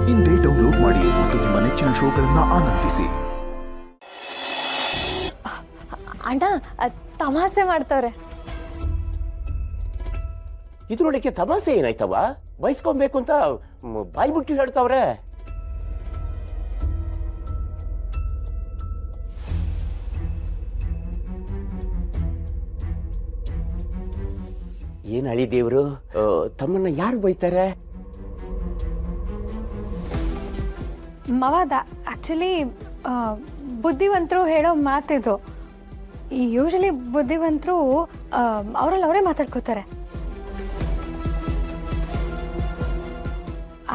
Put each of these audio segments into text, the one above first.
ಇಂದೇ ಡೌನ್ಲೋಡ್ ಮಾಡಿ ಮತ್ತು ನಿಮ್ಮ ನೆಚ್ಚಿನ ಶೋಗಳನ್ನ ಆನಂದಿಸಿ. ಅಣ್ಣ ತಮಾಷೆ ಮಾಡ್ತವ್ರೆ. ಇದ್ರೊಳಗೆ ತಮಾಷೆ ಏನಾಯ್ತವ? ಬಯಸ್ಕೊಬೇಕು ಅಂತ ಬಾಯಿ ಬಿಟ್ಟು ಹೇಳ್ತಾವ್ರೆ. ಏನ್ ಹಳಿ ದೇವ್ರು, ತಮ್ಮನ್ನ ಯಾರು ಬೈತಾರೆ? ಮವಾದ ಆಕ್ಚುಲಿ ಬುದ್ಧಿವಂತರು ಹೇಳೋ ಮಾತಿದು. ಯೂಶಲಿ ಬುದ್ಧಿವಂತರು ಅವರಲ್ಲಿ ಅವರೇ ಮಾತಾಡ್ಕೋತಾರೆ.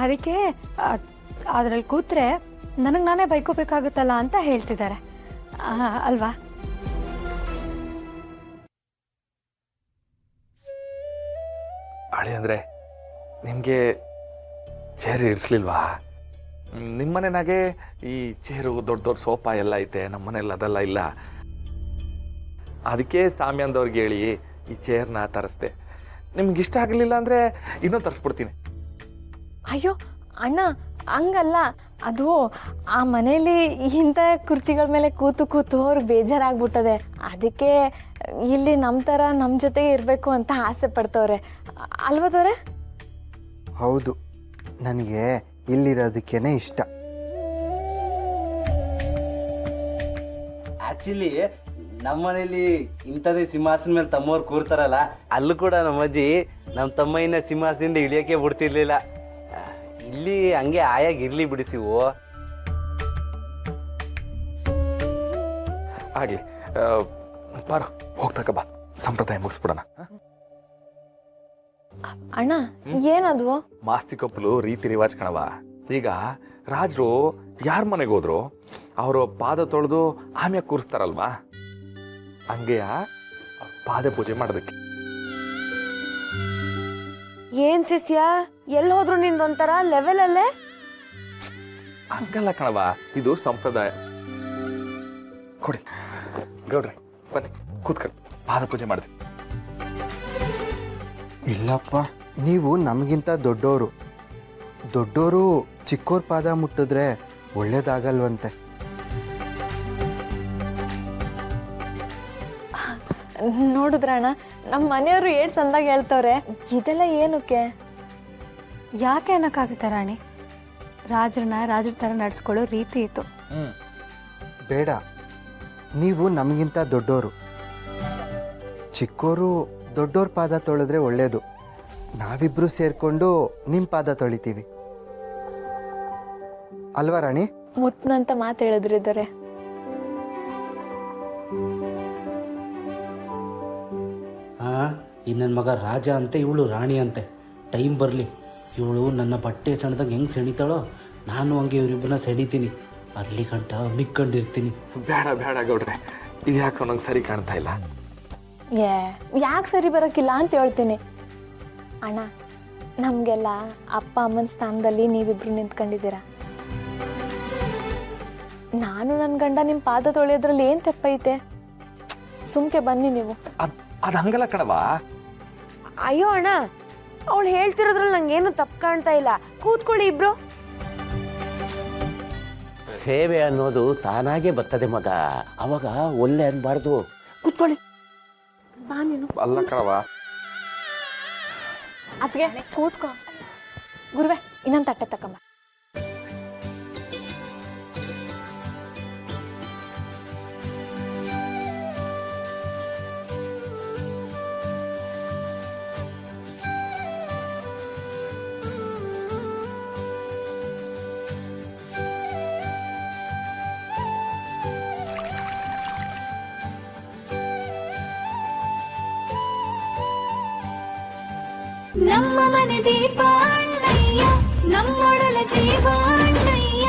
ಅದಕ್ಕೆ ಅದ್ರಲ್ಲಿ ಕೂತ್ರೆ ನನಗೆ ನಾನೇ ಬೈಕೋಬೇಕಾಗುತ್ತಲ್ಲ ಅಂತ ಹೇಳ್ತಿದ್ದಾರೆ ಅಲ್ವಾ? ಹಳೆ ಅಂದರೆ ನಿಮಗೆ ಚೇರ್ ಇಡಿಸ್ಲಿಲ್ವಾ? ನಿಮ್ಮನೆನಾಗೆ ಈ ಚೇರು ದೊಡ್ಡ ದೊಡ್ಡ ಸೋಫಾ ಎಲ್ಲ ಐತೆ, ನಮ್ಮನೇಲಿ ಅದೆಲ್ಲ ಇಲ್ಲ. ಅದಕ್ಕೆ ಸಾಮ್ಯಂದವ್ರಿಗೆ ಹೇಳಿ ಈ ಚೇರ್ನ ತರಿಸ್ದೆ. ನಿಮ್ಗೆ ಇಷ್ಟ ಆಗಲಿಲ್ಲ ಅಂದರೆ ಇನ್ನೂ ತರಿಸ್ಬಿಡ್ತೀನಿ. ಅಯ್ಯೋ ಅಣ್ಣ, ಹಂಗಲ್ಲ. ಅದು ಆ ಮನೇಲಿ ಇಂಥ ಕುರ್ಚಿಗಳ ಮೇಲೆ ಕೂತು ಕೂತು ಅವ್ರಿಗೆ ಬೇಜಾರಾಗ್ಬಿಟ್ಟದೆ. ಅದಕ್ಕೆ ಇಲ್ಲಿ ನಮ್ಮ ಥರ ನಮ್ಮ ಜೊತೆಗೆ ಇರಬೇಕು ಅಂತ ಆಸೆ ಪಡ್ತವ್ರೆ ಅಲ್ವದವ್ರೆ? ಹೌದು, ನನಗೆ ಇಲ್ಲಿರೋದಕ್ಕೇನೆ ಇಷ್ಟ. ಆಕ್ಚುಲಿ ನಮ್ಮ ಮನೇಲಿ ಇಂಥದೇ ಸಿಂಹಾಸನ ಮೇಲೆ ತಮ್ಮವ್ರು ಕೂರ್ತಾರಲ್ಲ, ಅಲ್ಲೂ ಕೂಡ ನಮ್ಮಜ್ಜಿ ನಮ್ಮ ತಮ್ಮಯ್ಯನ ಸಿಂಹಾಸನದಿಂದ ಇಳಿಯೋಕೆ ಬಿಡ್ತಿರ್ಲಿಲ್ಲ. ಇಲ್ಲಿ ಹಂಗೆ ಆಯಾಗಿರ್ಲಿ ಬಿಡಿಸಿವು. ಆಗಲಿ ಬಾರೋ, ಹೋಗ್ತಕ್ಕ ಬಾ, ಸಂಪ್ರದಾಯ ಮುಗಿಸ್ಬಿಡೋಣ. ಅಣ್ಣ ಏನದು? ಮಾಸ್ತಿ ಕೊಪ್ಪಲು ರೀತಿ ರಿವಾಜ್ ಕಣವ. ಈಗ ರಾಜರು ಯಾರ ಮನೆಗೆ ಹೋದ್ರು ಅವರು ಪಾದ ತೊಳೆದು ಆಮ್ಯಾಗ ಕೂರಿಸ್ತಾರಲ್ವಾ, ಹಂಗೆಯ ಪಾದ ಪೂಜೆ ಮಾಡೋದಕ್ಕೆ. ಏನ್ ಸಸ್ಯ ಎಲ್ಲಿ ಹೋದ್ರು ನಿಂದೊಂಥರ ಲೆವೆಲ್ ಅಲ್ಲೇ? ಹಂಗಲ್ಲ ಕಣವ, ಇದು ಸಂಪ್ರದಾಯ. ಕೊಡಿ ಗೌಡ್ರೆ, ಬನ್ನಿ ಕೂತ್ಕೊಳ್ಳಿ, ಪಾದ ಪೂಜೆ ಮಾಡಿದೆ. ಇಲ್ಲಪ್ಪ, ನೀವು ನಮಗಿಂತ ದೊಡ್ಡೋರು ಚಿಕ್ಕೋರ್ ಪಾದ ಮುಟ್ಟಿದ್ರೆ ಒಳ್ಳೇದಾಗಲ್ವಂತೆ. ನೋಡಿದ್ರಣ್ಣ, ನಮ್ಮ ಮನೆಯವರು ಏಟ್ ಚಂದಾಗಿ ಹೇಳ್ತವ್ರೆ. ಇದೆಲ್ಲ ಏನಕ್ಕೆ? ಯಾಕೆ ಅನ್ನಕ್ಕಾಗುತ್ತೆ ರಾಣಿ? ರಾಜರ ಥರ ನಡ್ಸ್ಕೊಳ್ಳೋ ರೀತಿ ಇತ್ತು. ಬೇಡ, ನೀವು ನಮಗಿಂತ ದೊಡ್ಡೋರು. ಚಿಕ್ಕೋರು ದೊಡ್ಡೋರ್ ಪಾದ ತೊಳೆದ್ರೆ ಒಳ್ಳೇದು. ನಾವಿಬ್ರು ಸೇರ್ಕೊಂಡು ನಿಮ್ಮ ಪಾದ ತೊಳಿತೀವಿ ಅಲ್ವಾ ರಾಣಿ? ಮುತ್ನಂತ ಮಾತು ಹೇಳಿದ್ರಿದ್ದಾರೆ. ಈ ನನ್ನ ಮಗ ರಾಜ ಅಂತೆ, ಇವಳು ರಾಣಿ ಅಂತೆ. ಟೈಮ್ ಬರಲಿ, ಇವಳು ನನ್ನ ಬಟ್ಟೆ ಸೆಣ್ದಂಗೆ ಹೆಂಗೆ ಸೆಣಿತಾಳೋ ನಾನು ಹಂಗೆ ಇವರಿಬ್ಬರನ್ನ ಸೆಣಿತೀನಿ. ಅಲ್ಲಿ ಗಂಟ ಮಿಕ್ಕೊಂಡಿರ್ತೀನಿ. ಬೇಡ ಬೇಡ ಗೌಡ್ರೆ, ಇದು ಯಾಕೆ ನಂಗೆ ಸರಿ ಕಾಣ್ತಾ ಇಲ್ಲ. ಯಾಕೆ ಸರಿ ಬರೋಕ್ಕಿಲ್ಲ ಅಂತ ಹೇಳ್ತೀನಿ. ಅಣ್ಣ, ನಮಗೆಲ್ಲ ಅಪ್ಪ ಅಮ್ಮನ ಸ್ಥಾನದಲ್ಲಿ ನೀವಿಬ್ರು ನಿಂತ್ಕೊಂಡಿದ್ದೀರ. ನಾನು ನನ್ನ ಗಂಡ ನಿಮ್ಮ ಪಾದ ತೊಳೆಯೋದ್ರಲ್ಲಿ ಏನು ತಪ್ಪೈತೆ? ಸುಮ್ಕೆ ಬನ್ನಿ ನೀವು. ಅದು ಹಂಗಲ್ಲ ಕಣವಾ. ಅಯ್ಯೋ ಅಣ್ಣ, ಅವಳು ಹೇಳ್ತಿರೋದ್ರಲ್ಲಿ ನಂಗೇನು ತಪ್ಪು ಕಾಣ್ತಾ ಇಲ್ಲ. ಕೂತ್ಕೊಳ್ಳಿ ಇಬ್ರು. ಸೇವೆ ಅನ್ನೋದು ತಾನಾಗೆ ಬರ್ತದೆ ಮಗ, ಅವಾಗ ಒಳ್ಳೆ ಅನ್ಬಾರ್ದು. ಕೂತ್ಕೊಳ್ಳಿ. ಬಾ ನೀನು. ಅಲ್ಲ ಕಣವಾ, ಅದ್ಗೆ ಕೂತ್ಕೋ. ಗುರುವೆ, ಇನ್ನೊಂದು ತಟ್ಟೆ ತಕೊಂಬ. ನಮ್ಮ ಮನೆ ದೀಪ ಅಣ್ಣಯ್ಯ, ನಮ್ಮೊಡಲ ಜೀವ ಅಣ್ಣಯ್ಯ.